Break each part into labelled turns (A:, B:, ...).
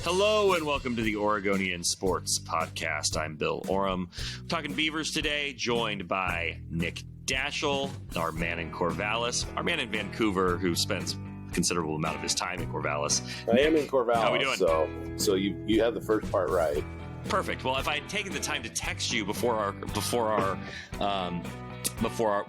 A: Hello and welcome to the Oregonian Sports Podcast. I'm Bill Oram. I'm talking Beavers today, joined by Nick Daschel, our man in Corvallis, our man in Vancouver who spends a considerable amount of his time in Corvallis.
B: I am in Corvallis,
A: how are we doing?
B: So you had the first part right.
A: Perfect. Well, if I had taken the time to text you before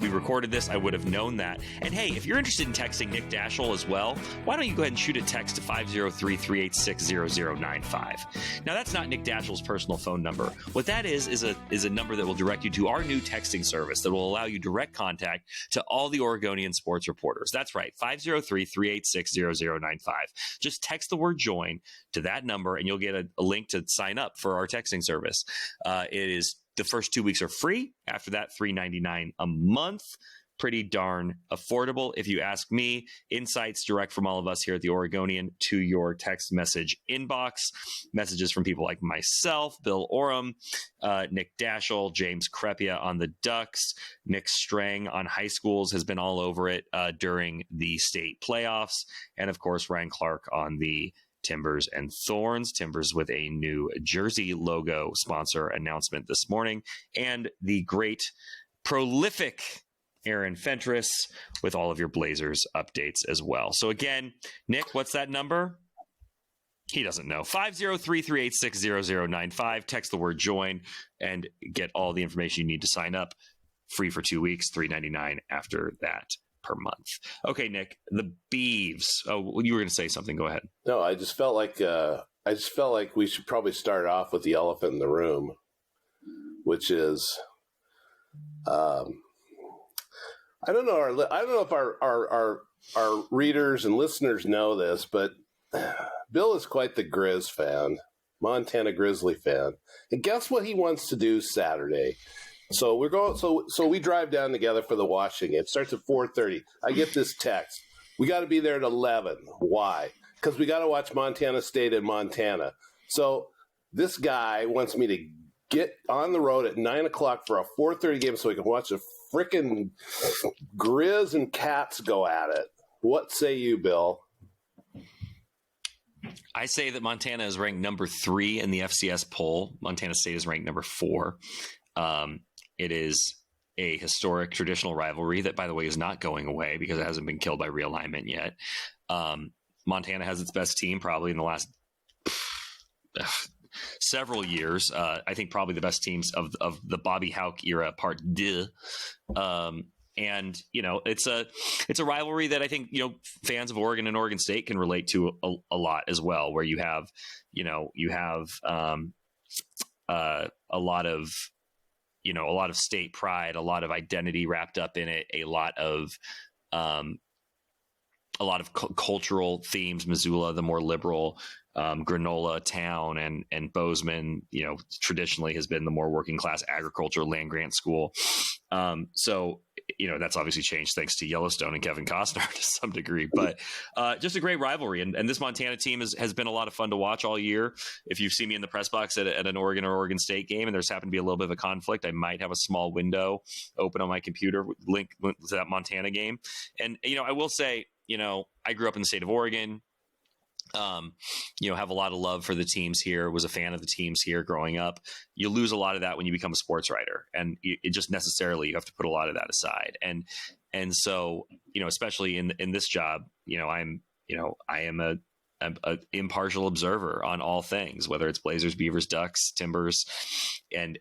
A: we recorded this, I would have known that. And hey, if you're interested in texting Nick Daschel as well, why don't you go ahead and shoot a text to 503-386-0095. Now, that's not Nick Daschel's personal phone number. What that is a number that will direct you to our new texting service that will allow you direct contact to all the Oregonian sports reporters. That's right, 503-386-0095. Just text the word join to that number and you'll get a link to sign up for our texting service. It is the first 2 weeks are free. After that, $3.99 a month. Pretty darn affordable. If you ask me, insights direct from all of us here at the Oregonian to your text message inbox. Messages from people like myself, Bill Oram, Nick Daschel, James Crepia on the Ducks, Nick Strang on high schools has been all over it during the state playoffs. And of course, Ryan Clark on the Timbers and Thorns. Timbers with a new jersey logo sponsor announcement this morning, and the great, prolific Aaron Fentress with all of your Blazers updates as well. So again, Nick, what's that number? He doesn't know. 503-386-0095. Text the word join and get all the information you need to sign up. Free for 2 weeks, $3.99 after that per month. Okay, Nick, the Beavs. Oh, you were going to say something. Go ahead.
B: No, I just felt like we should probably start off with the elephant in the room, which is, I don't know. I don't know if our readers and listeners know this, but Bill is quite the Grizz fan, Montana Grizzly fan, and guess what he wants to do Saturday? So we're going. So we drive down together for the Washington game. It starts at 4:30. I get this text. We got to be there at 11. Why? Because we got to watch Montana State and Montana. So this guy wants me to get on the road at 9 o'clock for a 4:30 game so we can watch the frickin' Grizz and Cats go at it. What say you, Bill?
A: I say that Montana is ranked number 3 in the FCS poll. Montana State is ranked number 4. It is a historic traditional rivalry that, by the way, is not going away because it hasn't been killed by realignment yet. Montana has its best team probably in the last several years. I think probably the best teams of the Bobby Hauck era, part deux. And, you know, it's a rivalry that I think, you know, fans of Oregon and Oregon State can relate to a lot as well, where you have a lot of state pride, a lot of identity wrapped up in it, a lot of cultural themes. Missoula, the more liberal, granola town, and Bozeman, you know, traditionally has been the more working class agriculture land grant school. So, you know, that's obviously changed thanks to Yellowstone and Kevin Costner to some degree, but just a great rivalry. And this Montana team has been a lot of fun to watch all year. If you've seen me in the press box at an Oregon or Oregon State game and there's happened to be a little bit of a conflict, I might have a small window open on my computer link to that Montana game. And, you know, I will say, you know, I grew up in the state of Oregon. Have a lot of love for the teams here, was a fan of the teams here growing up. You lose a lot of that when you become a sports writer, and it just necessarily, you have to put a lot of that aside. And so, you know, especially in this job, you know, I am a impartial observer on all things, whether it's Blazers, Beavers, Ducks, Timbers, and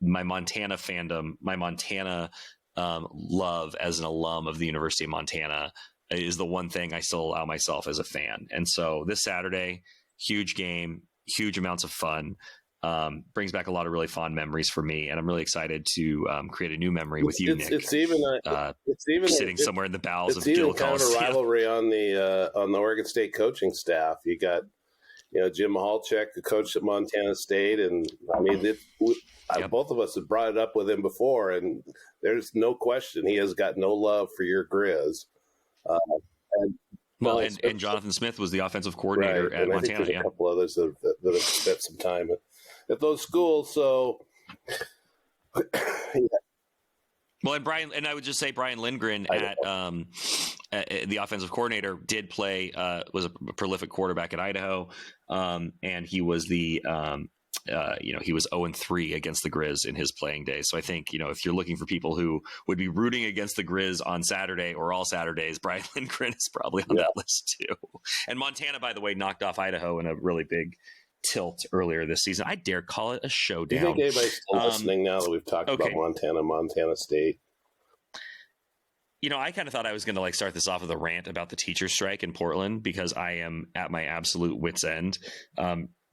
A: my Montana fandom, my Montana love as an alum of the University of Montana is the one thing I still allow myself as a fan. And so this Saturday, huge game, huge amounts of fun, brings back a lot of really fond memories for me. And I'm really excited to create a new memory with you, Nick.
B: It's even
A: sitting somewhere in the bowels of
B: Gill
A: Coliseum.
B: It's even kind of a rivalry on the Oregon State coaching staff. You got, you know, Jim Mahalchek, who coached at Montana State. And I mean, both of us have brought it up with him before, and there's no question he has got no love for your Grizz.
A: And Jonathan Smith was the offensive coordinator
B: right,
A: at
B: and
A: Montana.
B: I think there's a couple others that have spent some time at those schools. So, yeah.
A: Well, and I would just say Brian Lindgren the offensive coordinator, did play, was a prolific quarterback at Idaho. And he was he was 0-3 against the Grizz in his playing days. So I think, if you're looking for people who would be rooting against the Grizz on Saturday or all Saturdays, Brian Lindgren is probably on that list too. And Montana, by the way, knocked off Idaho in a really big tilt earlier this season. I dare call it a showdown.
B: Do you think anybody's still listening now that we've talked about Montana State?
A: I kind of thought I was going to start this off with a rant about the teacher strike in Portland, because I am at my absolute wit's end.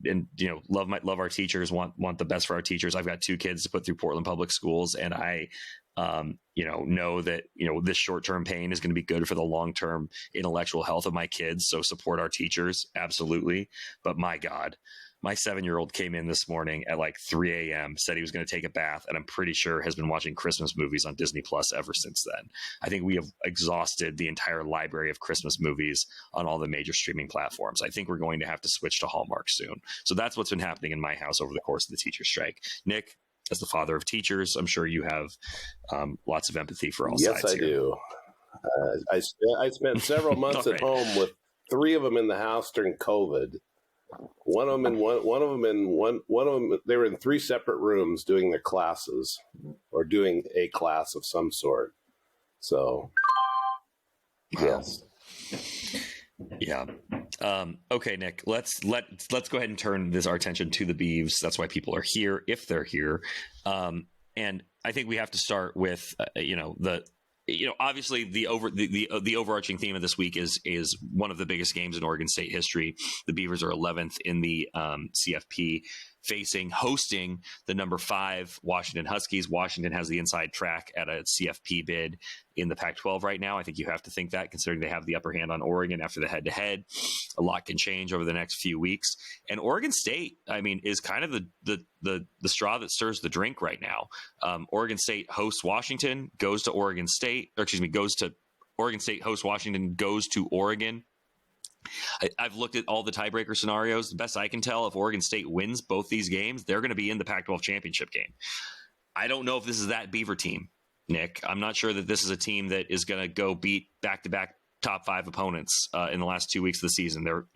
A: And love our teachers, want the best for our teachers. I've got 2 kids to put through Portland public schools, and I know that this short-term pain is going to be good for the long-term intellectual health of my kids. So support our teachers, absolutely. But my God, my 7-year-old came in this morning at 3 a.m., said he was going to take a bath, and I'm pretty sure has been watching Christmas movies on Disney Plus ever since then. I think we have exhausted the entire library of Christmas movies on all the major streaming platforms. I think we're going to have to switch to Hallmark soon. So that's what's been happening in my house over the course of the teacher strike. Nick, as the father of teachers, I'm sure you have lots of empathy for all sides.
B: Yes, I do. I spent several months at home with 3 of them in the house during COVID. One of them, they were in 3 separate rooms doing their classes or doing a class of some sort. So, yes.
A: Yeah. Okay, Nick, let's go ahead and turn our attention to the Beavs. That's why people are here, if they're here. And I think we have to start with, obviously the overarching theme of this week is one of the biggest games in Oregon State history. The Beavers are 11th in the CFP, hosting the number 5 Washington Huskies. Washington has the inside track at a CFP bid in the Pac-12 right now. I think you have to think that, considering they have the upper hand on Oregon after the head-to-head. A lot can change over the next few weeks. And Oregon State, is kind of the straw that stirs the drink right now. Oregon State hosts Washington, goes to Oregon State, goes to Oregon State, hosts Washington, goes to Oregon. I've looked at all the tiebreaker scenarios. The best I can tell, if Oregon State wins both these games, they're going to be in the Pac-12 championship game. I don't know if this is that Beaver team, Nick. I'm not sure that this is a team that is going to go beat back-to-back top 5 opponents in the last 2 weeks of the season. There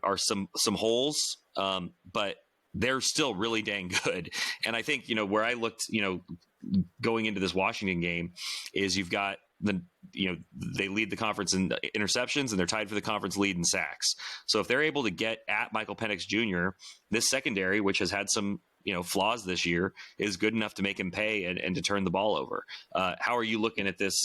A: are some holes, but they're still really dang good. And I think, where I looked, going into this Washington game is you've got they lead the conference in interceptions, and they're tied for the conference lead in sacks. So if they're able to get at Michael Penix Jr., this secondary, which has had some flaws this year, is good enough to make him pay and to turn the ball over. How are you looking at this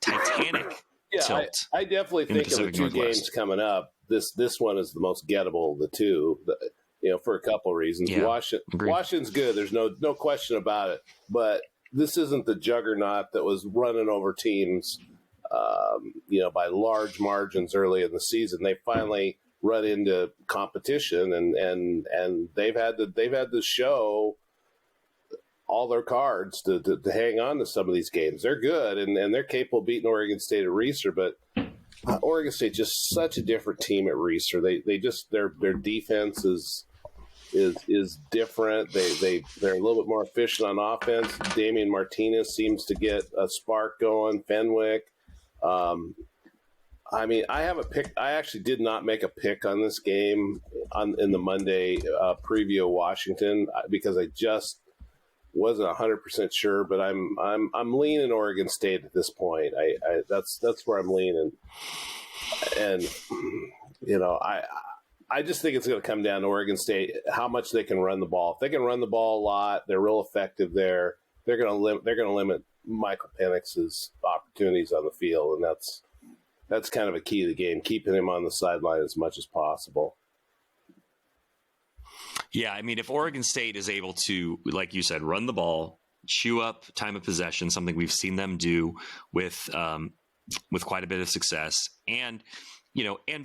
A: Titanic tilt?
B: I definitely think of the 2 games coming up. This one is the most gettable of the 2. For a couple of reasons. Yeah, Washington's good. There's no question about it. But this isn't the juggernaut that was running over teams, by large margins early in the season. They finally run into competition, and they've had to show all their cards to hang on to some of these games. They're good, and they're capable of beating Oregon State at Reeser, but Oregon State just such a different team at Reeser. They just their defense is different. They're a little bit more efficient on offense. Damian Martinez seems to get a spark going. Fenwick. I have a pick. I actually did not make a pick on this game in the Monday preview of Washington because I just wasn't 100% sure. But I'm leaning Oregon State at this point. That's where I'm leaning, and I just think it's going to come down to Oregon State, how much they can run the ball. If they can run the ball a lot, they're real effective there. They're going to limit Michael Penix's opportunities on the field, and that's kind of a key to the game, keeping him on the sideline as much as possible.
A: Yeah, if Oregon State is able to, like you said, run the ball, chew up time of possession, something we've seen them do with quite a bit of success, and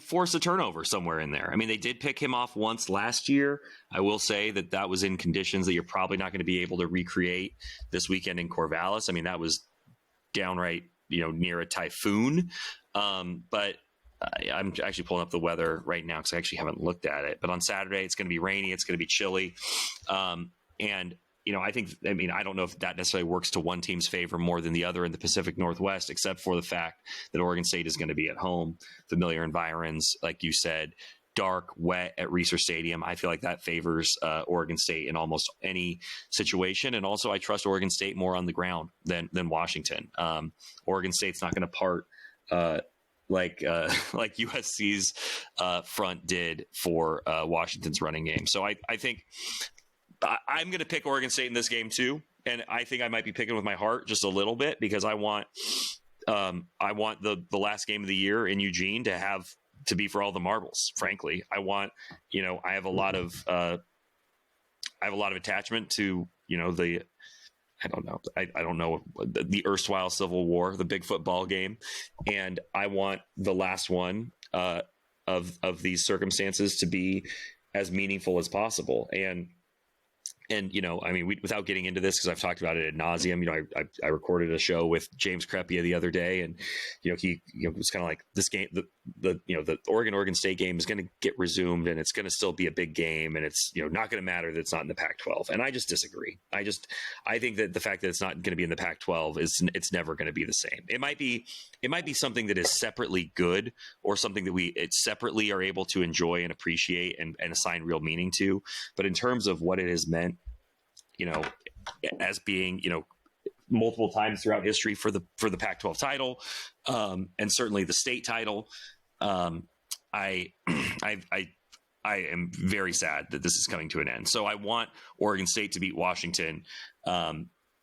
A: force a turnover somewhere in there. They did pick him off once last year. I will say that was in conditions that you're probably not going to be able to recreate this weekend in Corvallis. That was downright, near a typhoon. But I'm actually pulling up the weather right now because I actually haven't looked at it. But on Saturday, it's going to be rainy. It's going to be chilly. And I don't know if that necessarily works to one team's favor more than the other in the Pacific Northwest, except for the fact that Oregon State is going to be at home, familiar environs, like you said, dark, wet at Reser Stadium. I feel like that favors Oregon State in almost any situation. And also I trust Oregon State more on the ground than Washington. Oregon State's not going to part like USC's front did for Washington's running game. So I think I'm going to pick Oregon State in this game too. And I think I might be picking with my heart just a little bit because I want the last game of the year in Eugene to be for all the marbles. Frankly, I have a lot of attachment to, the erstwhile Civil War, the big football game. And I want the last one of these circumstances to be as meaningful as possible. And without getting into this, because I've talked about it ad nauseum, I recorded a show with James Crepia the other day, and he was kind of like, this game, the Oregon State game is going to get resumed, and it's going to still be a big game, and it's not going to matter that it's not in the Pac-12. And I just disagree. I think that the fact that it's not going to be in the Pac-12 it's never going to be the same. It might be something that is separately good, or something that we separately are able to enjoy and appreciate and assign real meaning to. But in terms of what it has meant, as being, multiple times throughout history for the Pac-12 title, and certainly the state title, I am very sad that this is coming to an end. So I want Oregon State to beat Washington,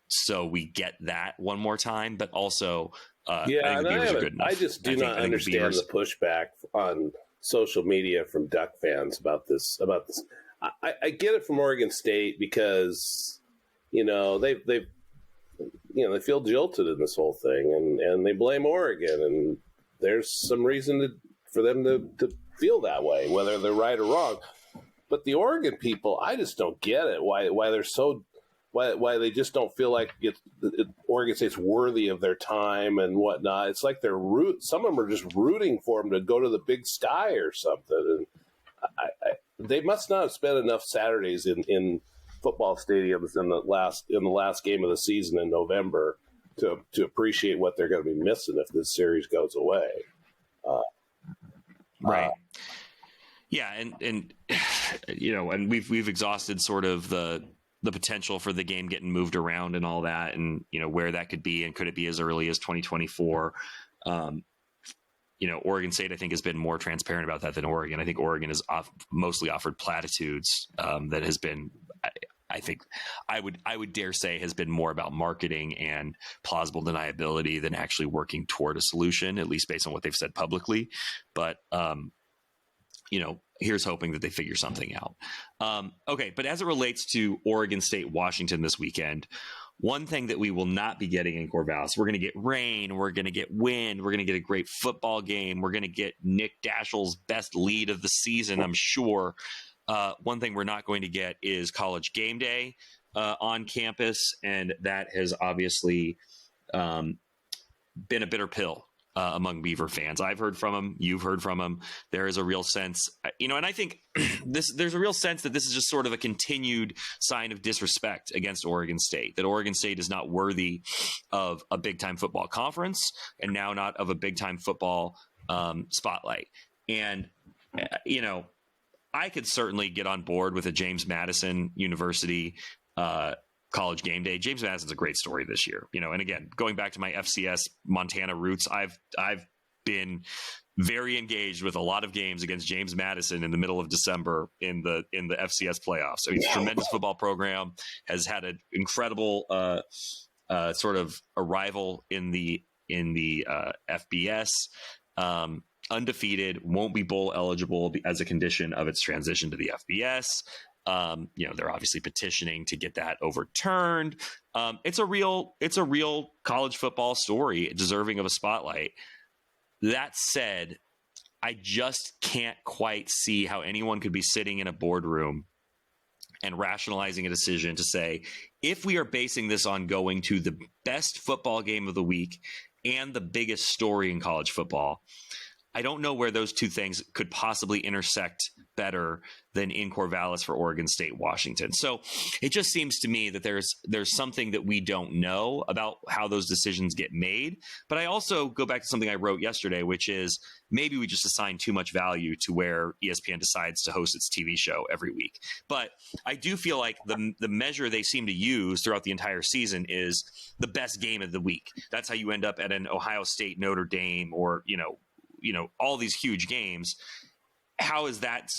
A: so we get that one more time. But also, I think the Beavers are good enough.
B: I just do not understand the pushback on social media from Duck fans about this. I get it from Oregon State because, they feel jilted in this whole thing, and they blame Oregon, and there's some reason for them to feel that way, whether they're right or wrong. But the Oregon people, I just don't get it. Why they're so why they just don't feel like Oregon State's worthy of their time and whatnot. It's like some of them are just rooting for them to go to the Big Sky or something. And they must not have spent enough Saturdays in football stadiums in the last game of the season in November to appreciate what they're going to be missing if this series goes away.
A: Right. Yeah, and we've exhausted sort of the potential for the game getting moved around and all that, and where that could be, and could it be as early as 2024? Oregon State, I think, has been more transparent about that than Oregon. I think Oregon has mostly offered platitudes that has been, I think, I would dare say, has been more about marketing and plausible deniability than actually working toward a solution, at least based on what they've said publicly. But, here's hoping that they figure something out. Okay, but as it relates to Oregon State, Washington this weekend, one thing that we will not be getting in Corvallis, we're going to get rain, we're going to get wind, we're going to get a great football game, we're going to get Nick Daschel's best lead of the season, I'm sure. One thing we're not going to get is College GameDay on campus, and that has obviously been a bitter pill among Beaver fans. I've heard from them. You've heard from them. There is a real sense, and I think there's a real sense that this is just sort of a continued sign of disrespect against Oregon State, that Oregon State is not worthy of a big time football conference, and now not of a big time football spotlight. And, I could certainly get on board with a James Madison University College GameDay. James Madison's a great story this year, and again, going back to my FCS Montana roots, I've been very engaged with a lot of games against James Madison in the middle of December in the FCS playoffs. I mean, tremendous football program, has had an incredible sort of arrival in the FBS. Undefeated, won't be bowl eligible as a condition of its transition to the FBS. They're obviously petitioning to get that overturned. It's a real college football story deserving of a spotlight. That said, I just can't quite see how anyone could be sitting in a boardroom and rationalizing a decision to say, if we are basing this on going to the best football game of the week and the biggest story in college football, I don't know where those two things could possibly intersect better than in Corvallis for Oregon State, Washington. So it just seems to me that there's something that we don't know about how those decisions get made. But I also go back to something I wrote yesterday, which is maybe we just assign too much value to where ESPN decides to host its TV show every week. But I do feel like the measure they seem to use throughout the entire season is the best game of the week. That's how you end up at an Ohio State, Notre Dame, or, all these huge games. How is that,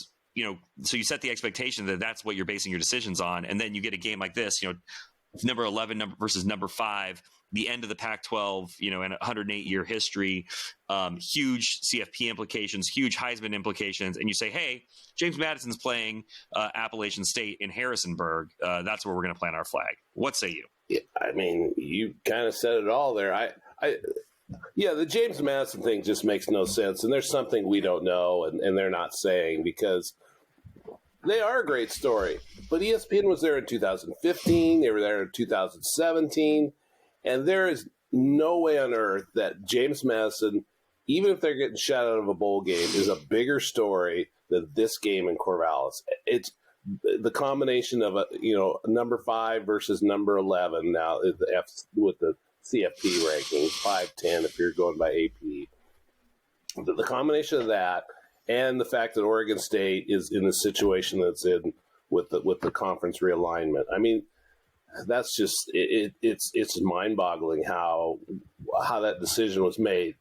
A: so you set the expectation that that's what you're basing your decisions on. And then you get a game like this, number 11 versus number 5, the end of the Pac-12, in a 108-year history, huge CFP implications, huge Heisman implications. And you say, hey, James Madison's playing Appalachian State in Harrisonburg. That's where we're going to plant our flag. What say you?
B: Yeah, I mean, you kind of said it all there. Yeah, the James Madison thing just makes no sense. And there's something we don't know and they're not saying, because they are a great story. But ESPN was there in 2015. They were there in 2017. And there is no way on earth that James Madison, even if they're getting shut out of a bowl game, is a bigger story than this game in Corvallis. It's the combination of number 5 versus number 11 now with the CFP rankings, 5-10 if you're going by AP. The combination of that and the fact that Oregon State is in the situation that's in with the conference realignment. I mean, that's just it's mind-boggling how that decision was made.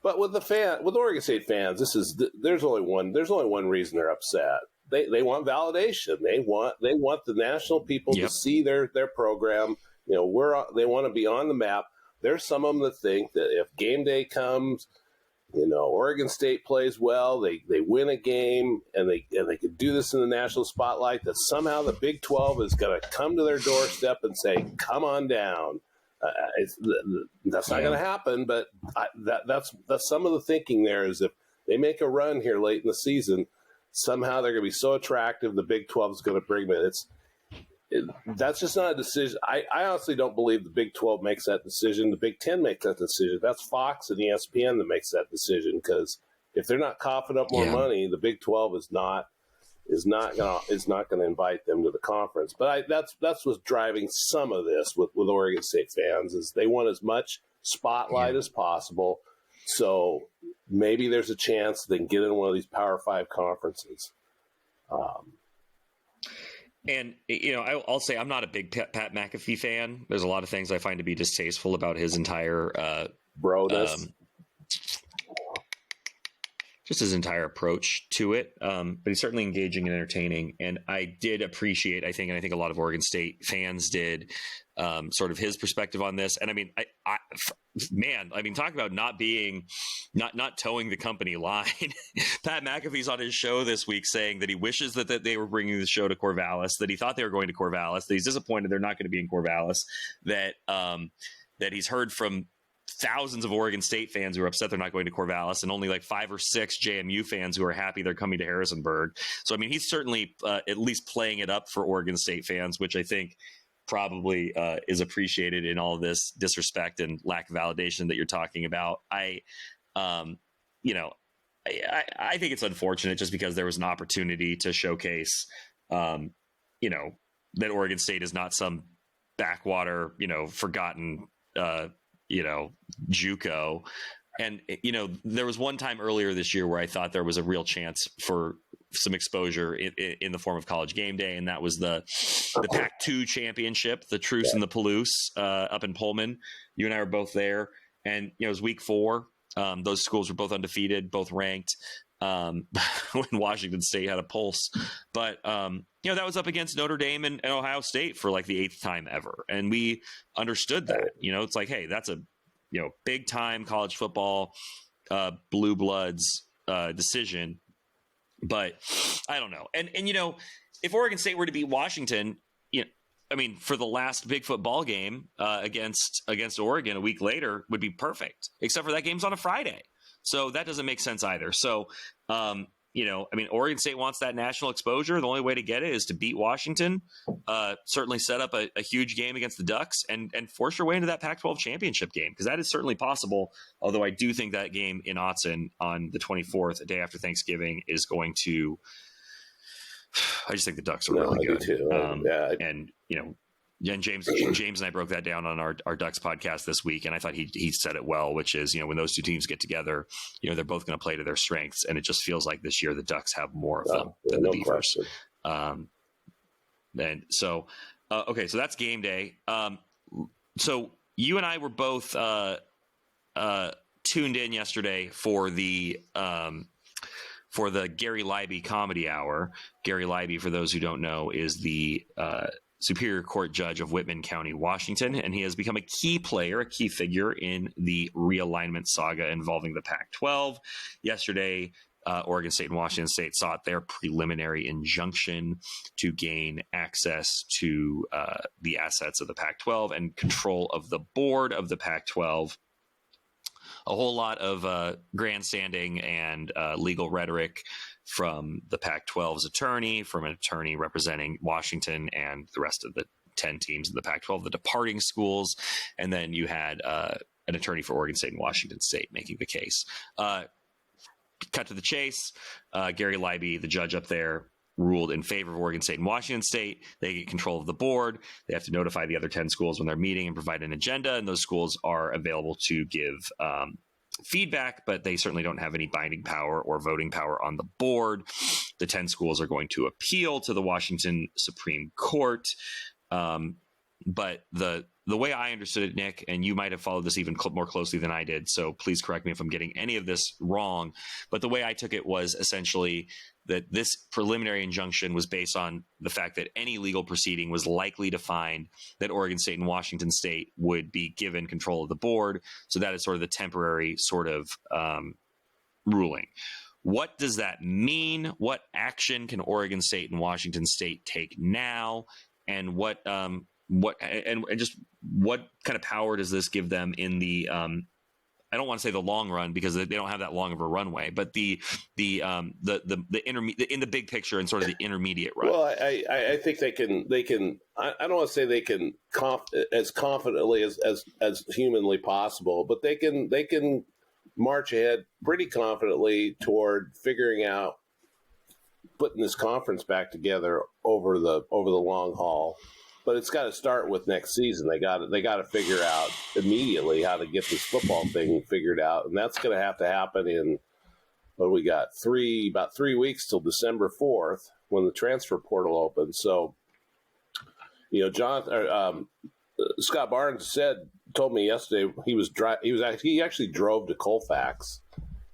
B: But with Oregon State fans, there's only one reason they're upset. They want validation. They want the national people to see their program. They want to be on the map. There's some of them that think that if game day comes, Oregon State plays well, they win a game, and they could do this in the national spotlight, that somehow the Big 12 is going to come to their doorstep and say, come on down. That's not going to happen, but that's some of the thinking there is if they make a run here late in the season, somehow they're going to be so attractive, the Big 12 is going to bring them in. That's just not a decision. I honestly don't believe the Big 12 makes that decision. The Big 10 makes that decision. That's Fox and ESPN that makes that decision, because if they're not coughing up more money, the Big 12 is not going to invite them to the conference. But that's what's driving some of this with Oregon State fans, is they want as much spotlight as possible. So maybe there's a chance they can get in one of these Power 5 conferences.
A: And, I'll say I'm not a big Pat McAfee fan. There's a lot of things I find to be distasteful about his entire
B: broness.
A: Just his entire approach to it. But he's certainly engaging and entertaining. And I did appreciate, I think a lot of Oregon State fans did, sort of his perspective on this. And I mean, talk about not towing the company line. Pat McAfee's on his show this week saying that he wishes that they were bringing the show to Corvallis, that he thought they were going to Corvallis, that he's disappointed they're not going to be in Corvallis, that he's heard from thousands of Oregon State fans who are upset they're not going to Corvallis, and only like 5 or 6 JMU fans who are happy they're coming to Harrisonburg. So, I mean, he's certainly at least playing it up for Oregon State fans, which I think probably is appreciated in all of this disrespect and lack of validation that you're talking about. I think it's unfortunate just because there was an opportunity to showcase, that Oregon State is not some backwater, forgotten, JUCO. And, there was one time earlier this year where I thought there was a real chance for some exposure in the form of College GameDay, and that was the Pac-12 championship, the Truce and the Palouse up in Pullman. You and I were both there, and it was week 4. Those schools were both undefeated, both ranked. When Washington State had a pulse, but that was up against Notre Dame and Ohio State for like the 8th time ever, and we understood that. It's like, hey, that's a big time college football blue bloods decision. But I don't know. And if Oregon State were to beat Washington, for the last big football game against Oregon a week later would be perfect, except for that game's on a Friday. So that doesn't make sense either. So, Oregon State wants that national exposure. The only way to get it is to beat Washington, certainly set up a huge game against the Ducks and force your way into that Pac-12 championship game, because that is certainly possible. Although I do think that game in Autzen on the 24th, a day after Thanksgiving, is going to – I just think the Ducks are really good.
B: Too.
A: And James and I broke that down on our Ducks podcast this week, and I thought he said it well, which is, when those two teams get together, they're both going to play to their strengths, and it just feels like this year the Ducks have more of them than the Beavers. And so, okay, so that's game day. So you and I were both tuned in yesterday for the Gary Leiby Comedy Hour. Gary Leiby, for those who don't know, is the Superior Court Judge of Whitman County, Washington, and he has become a key figure in the realignment saga involving the Pac-12. Yesterday, Oregon State and Washington State sought their preliminary injunction to gain access to the assets of the Pac-12 and control of the board of the Pac-12. A whole lot of grandstanding and legal rhetoric from the Pac-12's attorney, from an attorney representing Washington and the rest of the 10 teams in the Pac-12, the departing schools. And then you had an attorney for Oregon State and Washington State making the case. Cut to the chase. Gary Leiby, the judge up there, ruled in favor of Oregon State and Washington State. They get control of the board. They have to notify the other 10 schools when they're meeting and provide an agenda. And those schools are available to give feedback, but they certainly don't have any binding power or voting power on the board. The 10 schools are going to appeal to the Washington Supreme Court. But the way I understood it, Nick, and you might have followed this even more closely than I did, so please correct me if I'm getting any of this wrong. But the way I took it was essentially that this preliminary injunction was based on the fact that any legal proceeding was likely to find that Oregon State and Washington State would be given control of the board. So that is sort of the temporary sort of ruling. What does that mean? What action can Oregon State and Washington State take now? And what kind of power does this give them in the I don't want to say the long run, because they don't have that long of a runway, but the in the big picture and sort of the intermediate run.
B: Well, I think they can. I don't want to say they can as confidently as humanly possible, but they can march ahead pretty confidently toward figuring out putting this conference back together over the long haul. But it's got to start with next season. They got to figure out immediately how to get this football thing figured out, and that's going to have to happen in what we got about 3 weeks till December 4th when the transfer portal opens. So, Scott Barnes told me yesterday he actually drove to Colfax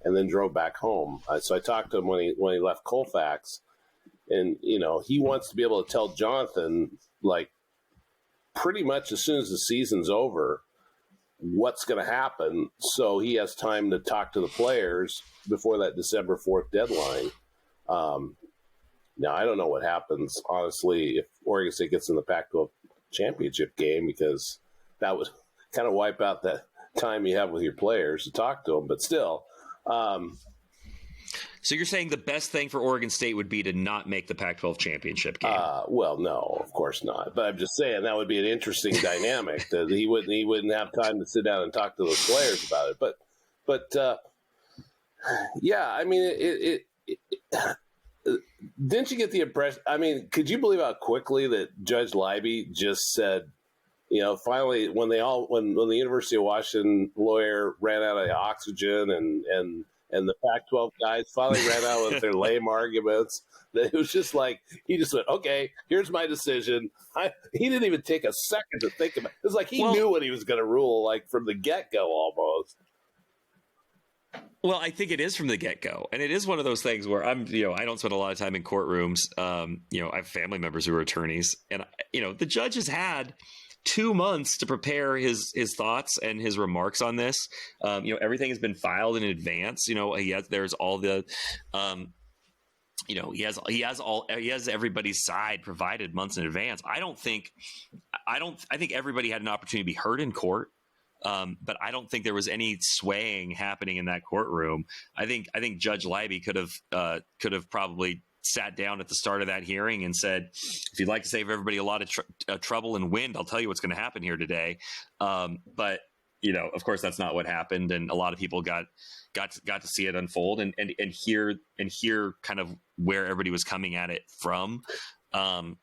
B: and then drove back home. So I talked to him when he left Colfax, and he wants to be able to tell Jonathan, like, pretty much as soon as the season's over, what's going to happen, so he has time to talk to the players before that December 4th deadline. Now, I don't know what happens, honestly, if Oregon State gets in the Pac-12 championship game, because that would kind of wipe out that time you have with your players to talk to them. But still,
A: so you're saying the best thing for Oregon State would be to not make the Pac-12 championship game?
B: Well, no, of course not. But I'm just saying that would be an interesting dynamic that he wouldn't have time to sit down and talk to those players about it. But yeah, I mean, didn't you get the impression? I mean, could you believe how quickly that Judge Leiby just said, finally, when the University of Washington lawyer ran out of oxygen and the Pac-12 guys finally ran out with their lame arguments, that it was just like, he just went, okay, here's my decision. He didn't even take a second to think about it. It was like he knew what he was going to rule, like, from the get-go almost.
A: Well, I think it is from the get-go. And it is one of those things where I don't spend a lot of time in courtrooms. I have family members who are attorneys. And, the judge has had 2 months to prepare his thoughts and his remarks on this. Everything has been filed in advance. There's all the, he has everybody's side provided months in advance. I think everybody had an opportunity to be heard in court. But I don't think there was any swaying happening in that courtroom. I think Judge Leiby could have probably sat down at the start of that hearing and said, if you'd like to save everybody a lot of trouble and wind, I'll tell you what's going to happen here today. But of course, that's not what happened, and a lot of people got to see it unfold and hear kind of where everybody was coming at it from. I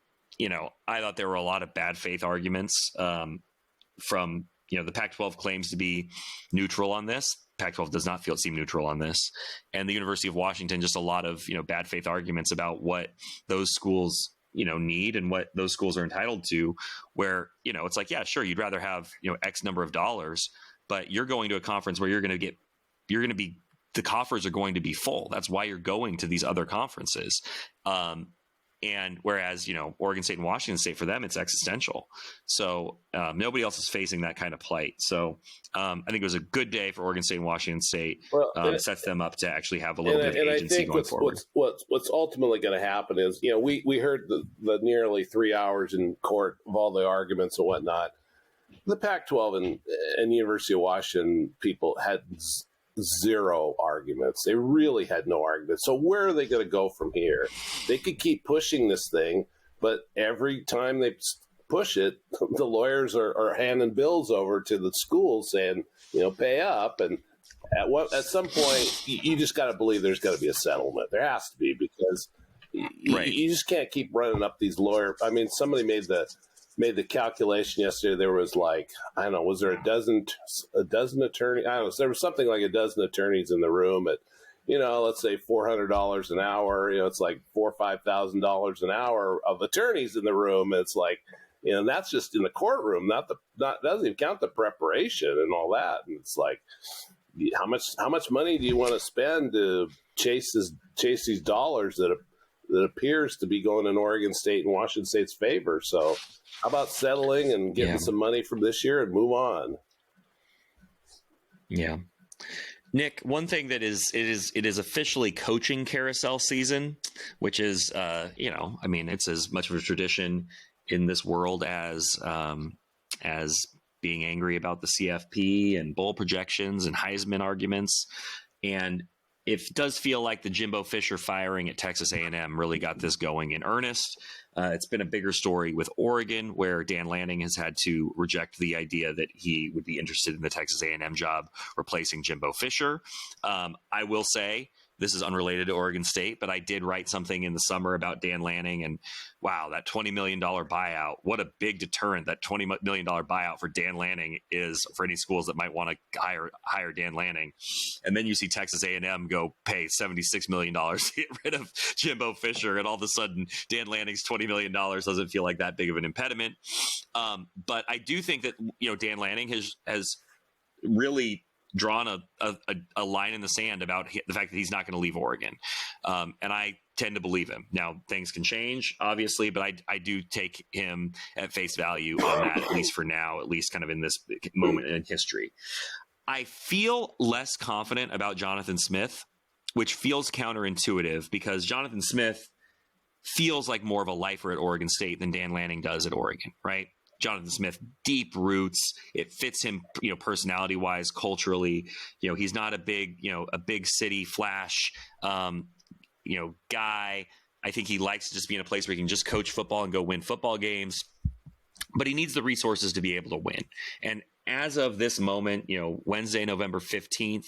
A: thought there were a lot of bad faith arguments from the Pac-12 claims to be neutral on this. Pac-12 does not seem neutral on this, and the University of Washington, just a lot of bad faith arguments about what those schools need and what those schools are entitled to, where it's like, yeah, sure, you'd rather have X number of dollars, but you're going to a conference where the coffers are going to be full. That's why you're going to these other conferences. And whereas, Oregon State and Washington State, for them, it's existential. So nobody else is facing that kind of plight. So I think it was a good day for Oregon State and Washington State. Well, it sets them up to actually have a little bit of agency going forward.
B: What's ultimately going to happen is, we heard the nearly 3 hours in court of all the arguments and whatnot. The Pac-12 and University of Washington people had zero arguments. They really had no arguments. So where are they going to go from here? They could keep pushing this thing, but every time they push it, the lawyers are handing bills over to the schools saying, pay up. And at some point, you just got to believe there's got to be a settlement. There has to be, because you just can't keep running up these lawyers. I mean, somebody made the calculation yesterday. There was was there a dozen attorneys? I don't know. There was something like a dozen attorneys in the room at, let's say $400 an hour. It's like $4,000 or $5,000 an hour of attorneys in the room. It's like, and that's just in the courtroom. Doesn't even count the preparation and all that. And it's like, how much money do you want to spend to chase these dollars that appears to be going in Oregon State and Washington State's favor? So how about settling and getting some money from this year and move on?
A: Yeah. Nick, one thing that it is officially coaching carousel season, which is, it's as much of a tradition in this world as being angry about the CFP and bowl projections and Heisman arguments. And it does feel like the Jimbo Fisher firing at Texas A&M really got this going in earnest. It's been a bigger story with Oregon, where Dan Lanning has had to reject the idea that he would be interested in the Texas A&M job replacing Jimbo Fisher. I will say, this is unrelated to Oregon State, but I did write something in the summer about Dan Lanning, and wow, that $20 million buyout, what a big deterrent that $20 million buyout for Dan Lanning is for any schools that might want to hire Dan Lanning. And then you see Texas A&M go pay $76 million to get rid of Jimbo Fisher, and all of a sudden Dan Lanning's $20 million doesn't feel like that big of an impediment. But I do think that Dan Lanning has really drawn a line in the sand about the fact that he's not going to leave Oregon. And I tend to believe him. Now, things can change, obviously, but I do take him at face value on that, at least for now, at least kind of in this moment in history. I feel less confident about Jonathan Smith, which feels counterintuitive, because Jonathan Smith feels like more of a lifer at Oregon State than Dan Lanning does at Oregon, right? Jonathan Smith, deep roots. It fits him, personality wise, culturally. He's not a big city flash, guy. I think he likes to just be in a place where he can just coach football and go win football games, but he needs the resources to be able to win. And as of this moment, Wednesday, November 15th,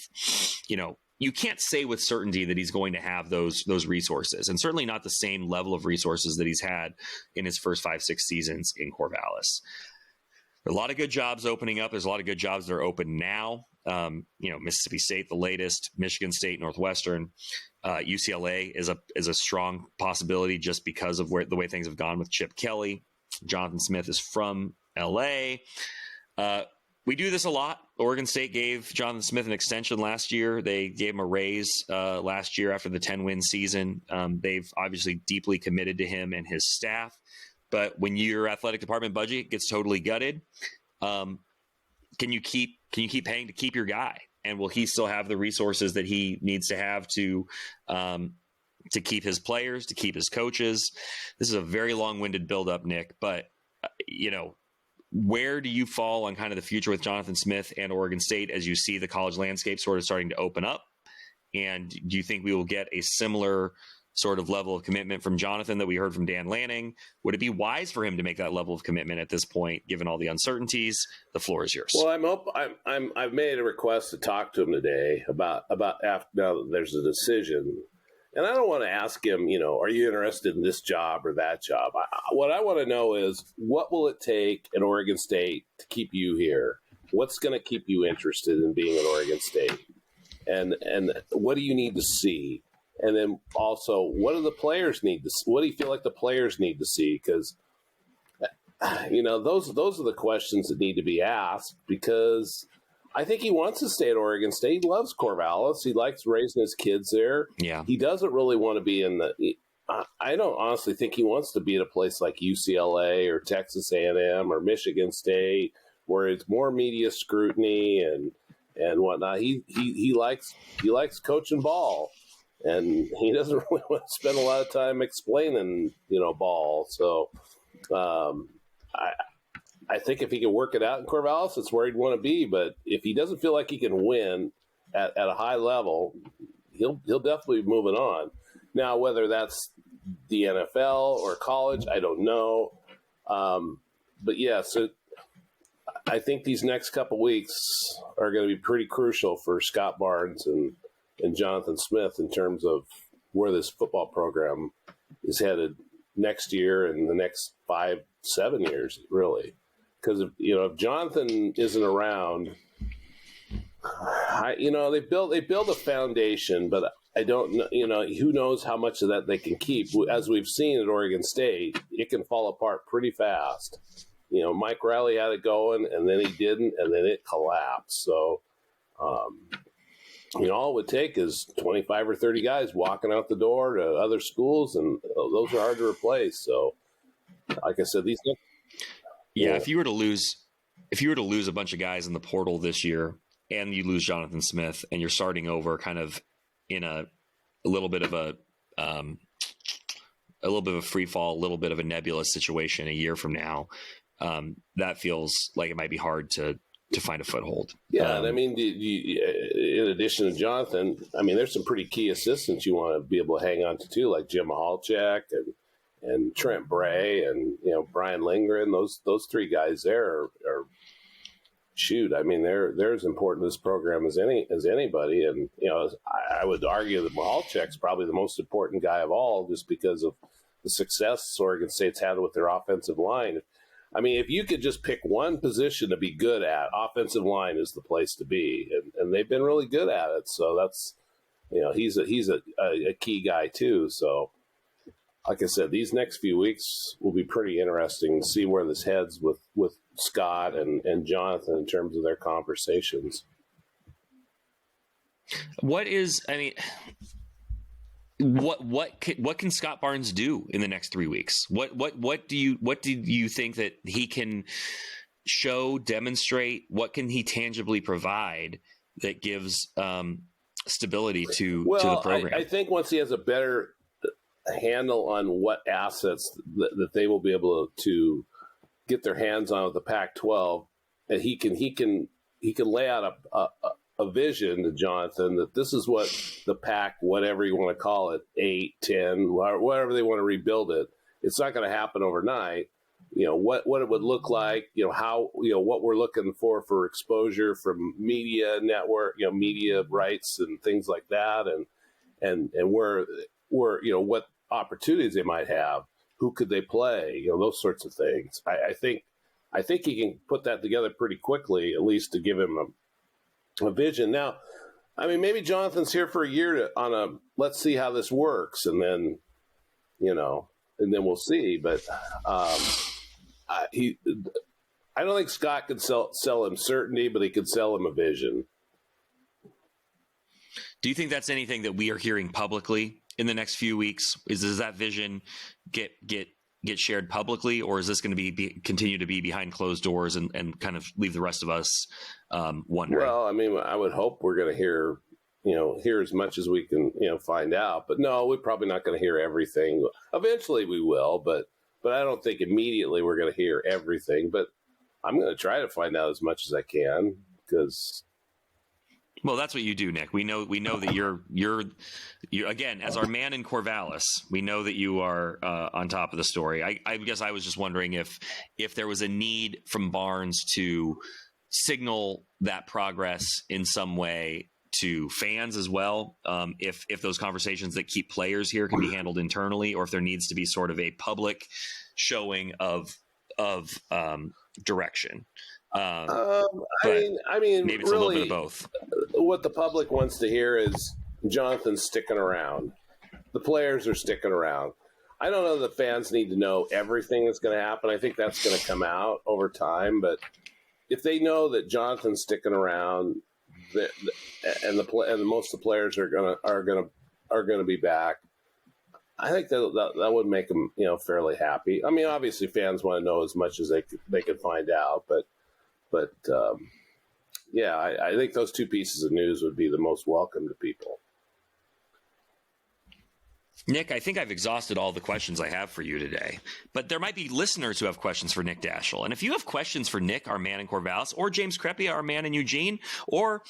A: you can't say with certainty that he's going to have those resources, and certainly not the same level of resources that he's had in his first 5-6 seasons in Corvallis. There are a lot of good jobs opening up. There's a lot of good jobs that are open now. Mississippi State, the latest, Michigan State, Northwestern, UCLA is a strong possibility just because of the way things have gone with Chip Kelly. Jonathan Smith is from LA. We do this a lot. Oregon State gave Jonathan Smith an extension last year. They gave him a raise last year after the 10-win season. They've obviously deeply committed to him and his staff. But when your athletic department budget gets totally gutted, can you keep paying to keep your guy? And will he still have the resources that he needs to have to keep his players, to keep his coaches? This is a very long-winded buildup, Nick. But where do you fall on kind of the future with Jonathan Smith and Oregon State as you see the college landscape sort of starting to open up? And do you think we will get a similar sort of level of commitment from Jonathan that we heard from Dan Lanning? Would it be wise for him to make that level of commitment at this point, given all the uncertainties? The floor is yours.
B: Well, I've made a request to talk to him today about after now that there's a decision, and I don't want to ask him, are you interested in this job or that job? What I want to know is, what will it take at Oregon State to keep you here? What's going to keep you interested in being at Oregon State? And what do you need to see? And then also, what do the players need to see? What do you feel like the players need to see? Because, those are the questions that need to be asked, because I think he wants to stay at Oregon State. He loves Corvallis. He likes raising his kids there.
A: Yeah. He
B: doesn't really want to be I don't honestly think he wants to be at a place like UCLA or Texas A&M or Michigan State, where it's more media scrutiny and whatnot. He likes coaching ball, and he doesn't really want to spend a lot of time explaining, ball. So I think if he can work it out in Corvallis, it's where he'd want to be. But if he doesn't feel like he can win at a high level, he'll definitely be moving on. Now, whether that's the NFL or college, I don't know. But yeah, so I think these next couple weeks are going to be pretty crucial for Scott Barnes and Jonathan Smith in terms of where this football program is headed next year and the next 5-7 years, really. Because if Jonathan isn't around, they build a foundation, but I don't know, who knows how much of that they can keep. As we've seen at Oregon State, it can fall apart pretty fast. Mike Riley had it going, and then he didn't, and then it collapsed. So, all it would take is 25 or 30 guys walking out the door to other schools, and those are hard to replace. So, like I said, these.
A: Yeah, if you were to lose a bunch of guys in the portal this year, and you lose Jonathan Smith, and you're starting over kind of in a little bit of a free fall, a little bit of a nebulous situation a year from now, that feels like it might be hard to find a foothold.
B: Yeah, and I mean, in addition to Jonathan, I mean, there's some pretty key assistants you want to be able to hang on to too, like Jim Mahalchek and Trent Bray and Brian Lindgren. Those three guys there are shoot. I mean, they're as important to this program as anybody. And I would argue that Mahalchek's probably the most important guy of all, just because of the success Oregon State's had with their offensive line. I mean, if you could just pick one position to be good at, offensive line is the place to be, and they've been really good at it. So that's, he's a key guy too. So, like I said, these next few weeks will be pretty interesting to see where this heads with Scott and Jonathan in terms of their conversations. What
A: can Scott Barnes do in the next 3 weeks? What do you think that he can show, demonstrate? What can he tangibly provide that gives stability to the program?
B: I think once he has a better handle on what assets that they will be able to get their hands on with the Pac-12, and he can lay out a vision to Jonathan that this is what the Pac, whatever you want to call it, 8, 10, whatever they want to rebuild it. It's not going to happen overnight. What it would look like, how, what we're looking for exposure from media network, media rights and things like that. And where, what opportunities they might have, who could they play, those sorts of things. I think he can put that together pretty quickly, at least to give him a vision. Now, I mean, maybe Jonathan's here for a year let's see how this works, and then, and then we'll see. But I don't think Scott could sell him certainty, but he could sell him a vision.
A: Do you think that's anything that we are hearing publicly in the next few weeks? Does that vision get shared publicly, or is this going to continue to be behind closed doors and kind of leave the rest of us wondering?
B: Well, I mean, I would hope we're going to hear as much as we can, find out. But no, we're probably not going to hear everything. Eventually we will, but I don't think immediately we're going to hear everything. But I'm going to try to find out as much as I can because.
A: Well, that's what you do, Nick. We know that you're again, as our man in Corvallis, we know that you are on top of the story. I guess I was just wondering if there was a need from Barnes to signal that progress in some way to fans as well. If those conversations that keep players here can be handled internally, or if there needs to be sort of a public showing of direction.
B: I mean,
A: maybe it's
B: really,
A: a little bit of both.
B: What the public wants to hear is Jonathan's sticking around. The players are sticking around. I don't know that fans need to know everything that's going to happen. I think that's going to come out over time. But if they know that Jonathan's sticking around, and most of the players are going to be back, I think that would make them fairly happy. I mean, obviously, fans want to know as much as they could find out, but yeah, I think those two pieces of news would be the most welcome to people.
A: Nick, I think I've exhausted all the questions I have for you today, but there might be listeners who have questions for Nick Daschel. And if you have questions for Nick, our man in Corvallis, or James Crepia, our man in Eugene, or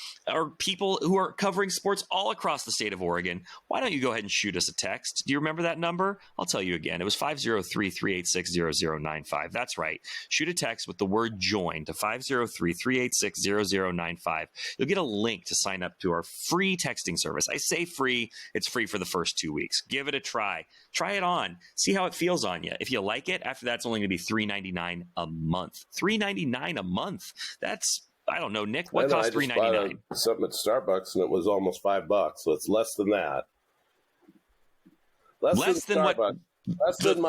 A: people who are covering sports all across the state of Oregon, why don't you go ahead and shoot us a text? Do you remember that number? I'll tell you again. It was 503-386-0095. That's right. Shoot a text with the word join to 503-386-0095. You'll get a link to sign up to our free texting service. I say free. It's free for the first 2 weeks. Give it a try. Try it on. See how it feels on you. If you like it, after that, it's only going to be $3.99 a month. $3.99 a month. That's, I don't know, Nick. What costs $3.99?
B: Something at Starbucks, and it was almost $5, so it's less than that. Less than what? Less than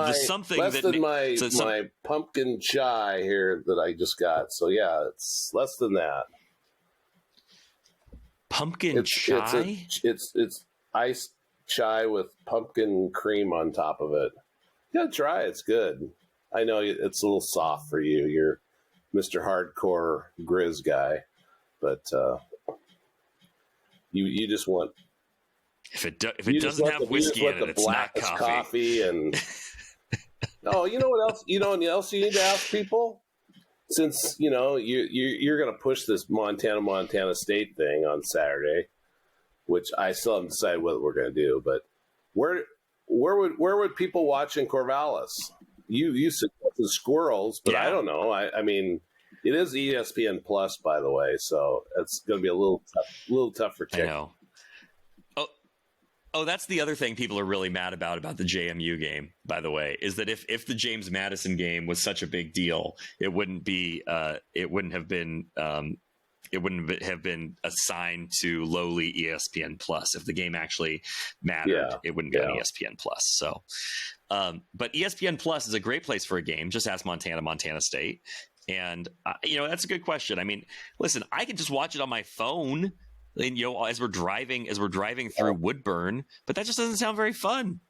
B: my pumpkin chai here that I just got. So yeah, it's less than that.
A: Pumpkin chai?
B: It's iced chai with pumpkin cream on top of it. You gotta try it. It's good. I know it's a little soft for you. You're Mr. Hardcore Grizz guy, but you just want
A: if it doesn't have whiskey in it, it's not coffee.
B: And oh, you know what else? You know what else you need to ask people? Since you're going to push this Montana State thing on Saturday, which I still haven't decided what we're going to do, but where would people watch in Corvallis? You suggested Squirrels, but yeah. I don't know. I mean, it is ESPN Plus, by the way, so it's going to be a little tough for Chick.
A: I know. Oh, that's the other thing people are really mad about the JMU game, by the way, is that if the James Madison game was such a big deal, it wouldn't have been assigned to lowly ESPN Plus. If the game actually mattered, it wouldn't be on ESPN Plus. So, but ESPN Plus is a great place for a game. Just ask Montana State. And, that's a good question. I mean, listen, I could just watch it on my phone, and, as we're driving through Woodburn, but that just doesn't sound very fun.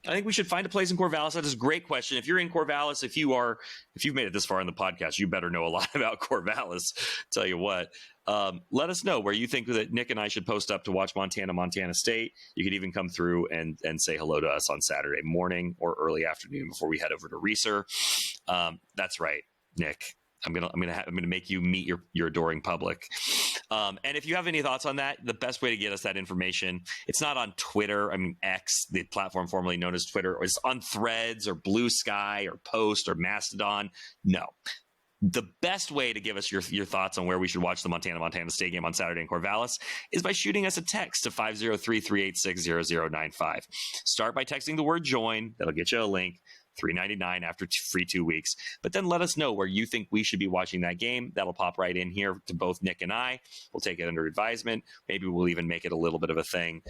A: I think we should find a place in Corvallis. That is a great question. If you're in Corvallis, if you've made it this far in the podcast, you better know a lot about Corvallis. Tell you what, let us know where you think that Nick and I should post up to watch Montana State. You could even come through and say hello to us on Saturday morning or early afternoon before we head over to Reeser. That's right, Nick. I'm gonna make you meet your adoring public. And if you have any thoughts on that, the best way to get us that information, it's not on Twitter. I mean, X, the platform formerly known as Twitter, or it's on Threads or Blue Sky or Post or Mastodon. No. The best way to give us your thoughts on where we should watch the Montana State game on Saturday in Corvallis is by shooting us a text to 503-386-0095. Start by texting the word join. That'll get you a link. $3.99 after free 2 weeks. But then let us know where you think we should be watching that game. That'll pop right in here to both Nick and I. We'll take it under advisement. Maybe we'll even make it a little bit of a thing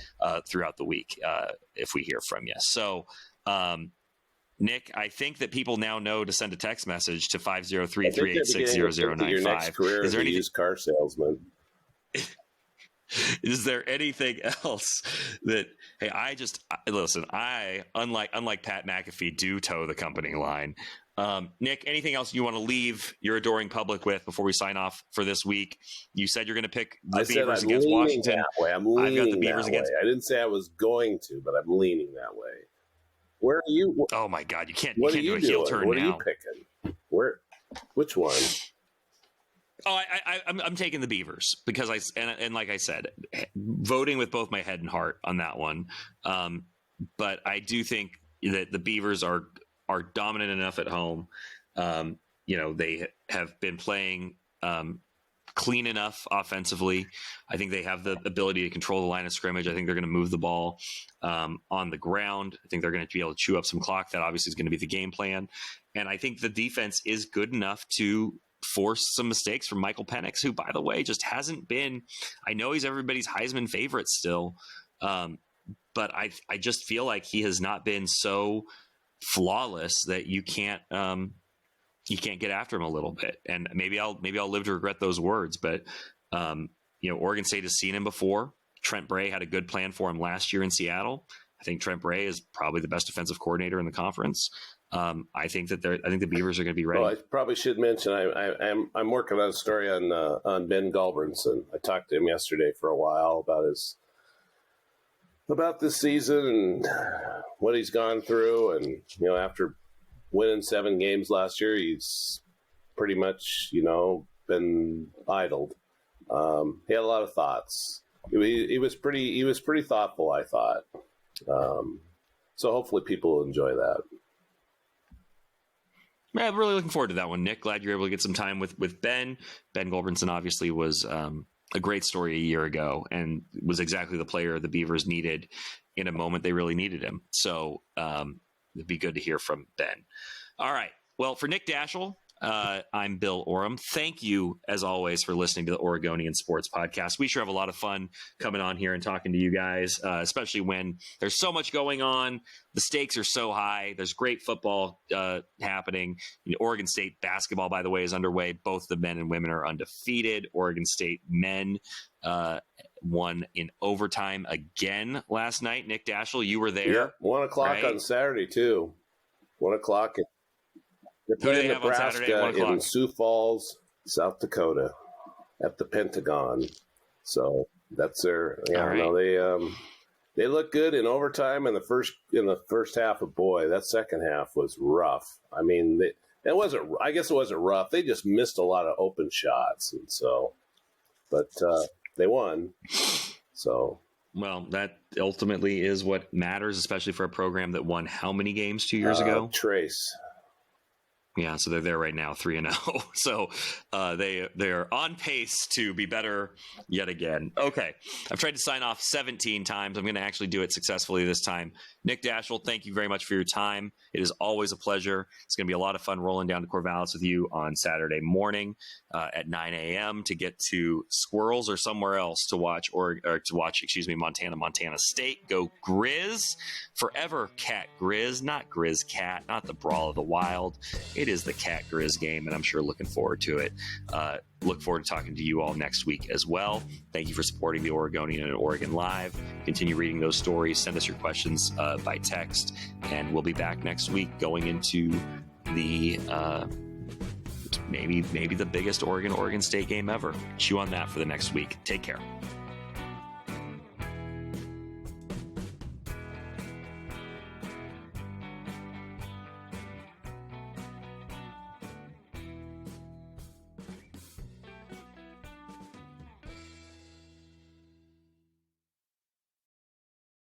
A: throughout the week if we hear from you. So, Nick, I think that people now know to send a text message to 503-386-0095.
B: Your next career as a used car salesman.
A: Is there anything else that, hey, I unlike Pat McAfee, do toe the company line. Nick, anything else you want to leave your adoring public with before we sign off for this week? You said you're going to pick the Beavers against Washington.
B: That way. I'm leaning
A: I've got the Beavers against.
B: I didn't say I was going to, but I'm leaning that way. Where are you?
A: Oh my God, you can't
B: do
A: a heel turn
B: what
A: now.
B: What are you picking? Which one?
A: Oh, I'm taking the Beavers because and like I said, voting with both my head and heart on that one. But I do think that the Beavers are dominant enough at home. They have been playing clean enough offensively. I think they have the ability to control the line of scrimmage. I think they're going to move the ball on the ground. I think they're going to be able to chew up some clock. That obviously is going to be the game plan. And I think the defense is good enough to force some mistakes from Michael Penix, who, by the way, just hasn't been – I know he's everybody's Heisman favorite still, but I just feel like he has not been so flawless that you can't get after him a little bit. And maybe I'll live to regret those words, but Oregon State has seen him before. Trent Bray had a good plan for him last year in Seattle. I think Trent Bray is probably the best defensive coordinator in the conference. I think the Beavers are going to be ready. Well,
B: I probably should mention I'm working on a story on Ben Gulbranson. I talked to him yesterday for a while about this season and what he's gone through, and after winning 7 games last year, he's pretty much been idled. He had a lot of thoughts. He was pretty thoughtful, I thought. So hopefully people will enjoy that.
A: Yeah, I'm really looking forward to that one, Nick. Glad you're able to get some time with Ben. Ben Gulbranson obviously was a great story a year ago and was exactly the player the Beavers needed in a moment they really needed him. So it'd be good to hear from Ben. All right. Well, for Nick Daschel, I'm Bill Oram. Thank you, as always, for listening to the Oregonian Sports Podcast. We sure have a lot of fun coming on here and talking to you guys, especially when there's so much going on. The stakes are so high. There's great football happening. Oregon State basketball, by the way, is underway. Both the men and women are undefeated. Oregon State men won in overtime again last night. Nick Daschel, you were there.
B: Yeah, 1 o'clock right? On Saturday, too. 1 o'clock. They're playing Nebraska in Sioux Falls, South Dakota, at the Pentagon. So that's their. Yeah, right. No, they look good in overtime in the first half. Of boy, that second half was rough. I mean, I guess it wasn't rough. They just missed a lot of open shots, and so, but they won. So.
A: Well, that ultimately is what matters, especially for a program that won how many games 2 years ago?
B: Trace.
A: Yeah, so they're there right now, 3-0. So they're on pace to be better yet again. Okay, I've tried to sign off 17 times. I'm going to actually do it successfully this time. Nick Daschel, thank you very much for your time. It is always a pleasure. It's going to be a lot of fun rolling down to Corvallis with you on Saturday morning at 9 a.m. to get to Squirrels or somewhere else to watch Montana State. Go Grizz. Forever Cat Grizz, not Grizz Cat, not the Brawl of the Wild. It is the Cat Grizz game, and I'm sure looking forward to it. Look forward to talking to you all next week as well. Thank you for supporting the Oregonian and Oregon Live. Continue reading those stories. Send us your questions by text, and we'll be back next week going into the maybe the biggest Oregon State game ever. Chew on that for the next week. Take care.